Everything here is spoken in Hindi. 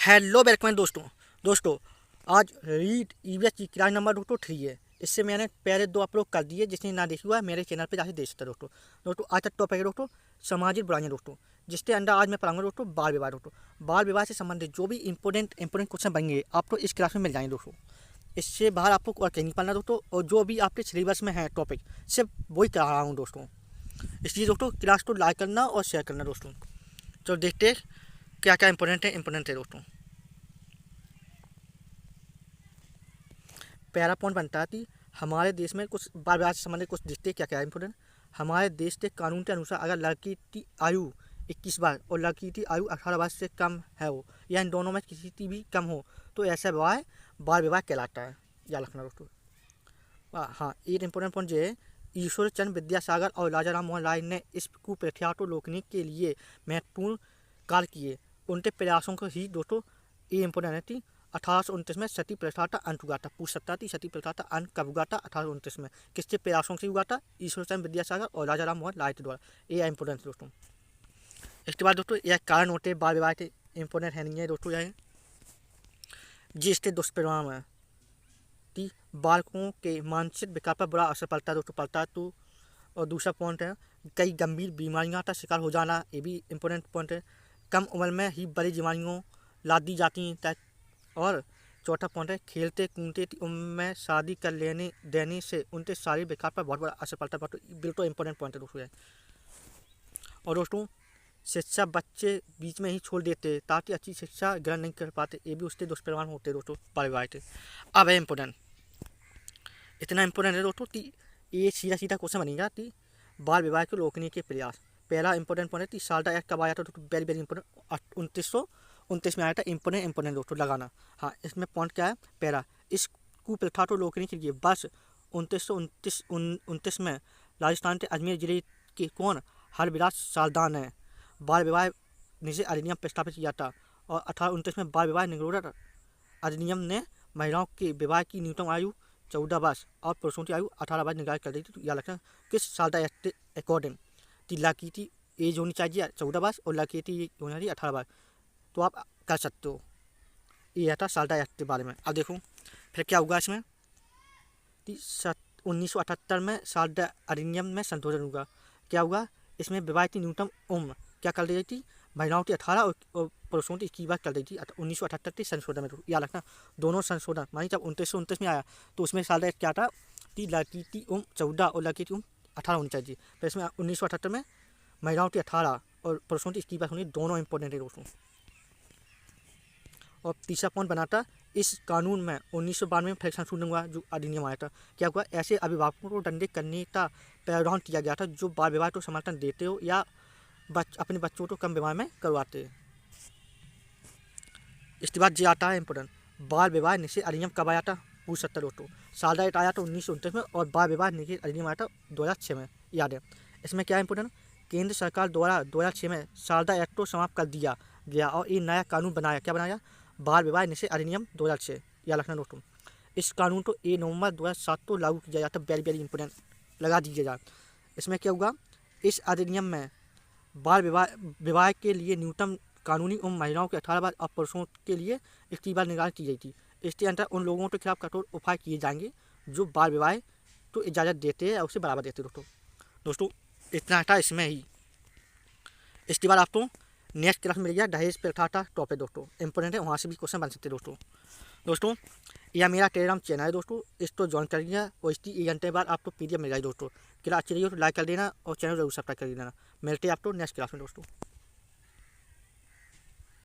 हेलो वेलकम दोस्तों आज रीड ईवीएस की क्लास नंबर 3 है। इससे मैंने पहले 2 अपलोड कर दिए, जिसने ना देखी हुआ है मेरे चैनल पे जाके देख सकते दोस्तों। आज का टॉपिक है सामाजिक बुराइयां जिसके अंदर आज मैं पढ़ाऊंगा बाल विवाह बाल विवाह से संबंधित जो भी इंपॉर्टेंट क्वेश्चन बनेंगे आपको इस क्लास में मिल जाएंगे दोस्तों। इससे बाहर आपको और कहीं नहीं पढ़ना दोस्तों, और जो भी आपके सिलेबस में है टॉपिक सिर्फ वही करा रहा हूँ दोस्तों। इसलिए दोस्तों क्लास को लाइक करना और शेयर करना दोस्तों। तो देखते क्या क्या इंपॉर्टेंट है दोस्तों। पहला पॉइंट बनता है कि हमारे देश में कुछ बाल विवाह से संबंधित कुछ दिखते क्या क्या है इंपॉर्टेंट। हमारे देश के कानून के अनुसार अगर लड़की की आयु 21 वर्ष और लड़की की आयु 18 वर्ष से कम है हो, या इन दोनों में किसी की भी कम हो, तो ऐसा विवाह बाल विवाह कहलाता है। याद रखना दोस्तों। हाँ, एक इम्पोर्टेंट पॉइंट ये है, ईश्वर चंद्र विद्यासागर और राजा राम मोहन राय ने इस कुप्रथा को रोकने के लिए महत्वपूर्ण कार्य किए। उनके प्रयासों को ही दोस्तों ये इम्पोर्टेंट है। 1829 में सती प्रथा का अंत हुआ था। पूछ सकता थी सती प्रथा का अंत कब हुआ था? 1829 में। किसके प्रयासों से हुआ था? ईश्वर चंद्र विद्यासागर और राजा राम मोहन राय के द्वारा। ये इम्पोर्टेंट दोस्तों। इसके बाद दोस्तों यह कारण होते बाल विवाह के इम्पोर्टेंट है नहीं है दोस्तों। यह जिसके दुष्परिणाम है कि बालकों के मानसिक विकास पर बुरा असर पड़ता है दोस्तों तो। और दूसरा पॉइंट है कई गंभीर बीमारियों का शिकार हो जाना, ये भी इम्पोर्टेंट पॉइंट है। कम उम्र में ही बड़ी बीमारियों लाद दी जाती हैं। और चौथा पॉइंट है खेलते कूदते की उम्र में शादी कर देने से उनके शारीरिक विकास पर बहुत बड़ा असर पड़ता है। बिल्कुल इंपॉर्टेंट पॉइंट है दोस्तों। और दोस्तों शिक्षा बच्चे बीच में ही छोड़ देते ताकि अच्छी शिक्षा ग्रहण नहीं कर पाते, ये भी उसके दुष्परिणाम होते दोस्तों परिवार के। अब है इम्पोर्टेंट, इतना इम्पोर्टेंट है दोस्तों कि ये सीधा क्वेश्चन बनेगा कि बाल विवाह को रोकने के प्रयास। पहला इंपॉर्टेंट पॉइंट है कि साल्टा एक्ट कब आया था दोस्तों? वेरी इंपॉर्टेंट 1929 में आया था। इंपॉर्टेंट दोस्तों लगाना। हाँ, इसमें पॉइंट क्या है? पहला, इस कुप्रथा को रोकने के लिए वर्ष 1929 में राजस्थान के अजमेर जिले के कौन हरविलास साल्दान ने बाल विवाह निषेध अधिनियम प्रस्तावित किया था। और 1829 में बाल विवाह निरोधक अधिनियम ने महिलाओं के विवाह की न्यूनतम आयु 14 वर्ष और पुरुषों की आयु 18 वर्ष निर्धारित कर दी थी। याद रखना किस साल एक्ट अकॉर्डिंग कि लड़की की एज होनी चाहिए 14 वर्ष और लड़की की होनी चाहिए 18 वर्ष, तो आप कर सकते हो। ये था साल्टा एक्ट के बारे में। अब देखो फिर क्या होगा इसमें कि 1978 में साल्टा अधिनियम में संशोधन होगा। क्या होगा इसमें? विवाह की न्यूनतम उम्र क्या कर दी गई थी? महिलाओं की 18 और पुरुषों की 21 कर दी थी 1978 के संशोधन में। याद रखना दोनों संशोधन मानी जब 1929 में आया तो उसमें साल क्या था कि लड़की की उम्र 14 और लड़की की उम्र 18 होनी चाहिए। फिर इसमें 1978 में महिलाओं की 18 और पुरुषों की 21 होनी, दोनों इंपॉर्टेंट है दोस्तों। और तीसरा पॉइंट बनाता इस कानून में 1992 में फिर संशोधन हुआ जो अधिनियम आया था। क्या हुआ? ऐसे अभिभावकों को दंडित करने का प्रावधान किया गया था जो बाल विवाह को समर्थन देते हो या अपने बच्चों को कम विवाह में करवाते हैं। इसके बाद ये आता है इम्पोर्टेंट, बाल विवाह निषेध अधिनियम कब आया था? पूछ सकते दोस्तों। साल एक्ट आया था 1929 में और बाल विवाह निषेध अधिनियम आया था 2006 में। याद है इसमें क्या इम्पोर्टेंट? केंद्र सरकार द्वारा 2006 में सारदा एक्ट को समाप्त कर दिया गया और ये नया कानून बनाया। क्या बनाया? बाल विवाह निषेध अधिनियम 2006। याद रखना दोस्तों। इस कानून को 1 नवंबर 2007 को लागू किया जाता। वेरी इंपॉर्टेंट लगा दीजिएगा। इसमें क्या होगा? इस अधिनियम में बाल विवाह के लिए न्यूनतम कानूनी उम्र महिलाओं के 18 वर्ष और पुरुषों के लिए 21 वर्ष निर्धारित की गई थी। इसके अंतर्गत उन लोगों के खिलाफ कठोर उपाय किए जाएंगे जो बाल विवाह तो इजाज़त देते हैं और उसे बढ़ावा देते हैं दोस्तों। इतना था इसमें ही। इसके बाद आपको नेक्स्ट क्लास में मिल गया दहेज प्रथा का टॉपिक दोस्तों। इंपॉर्टेंट है, वहाँ से भी क्वेश्चन बन सकते हैं दोस्तों। यह मेरा टेलीग्राम चैनल है दोस्तों, इसको ज्वाइन कर लिया और इसकी 1 घंटे बाद आपको PDF मिल जाएगी दोस्तों। क्लास अच्छी रही हो तो लाइक कर देना और चैनल जरूर सब्सक्राइब कर देना। मिलते हैं आपको नेक्स्ट क्लास में दोस्तों।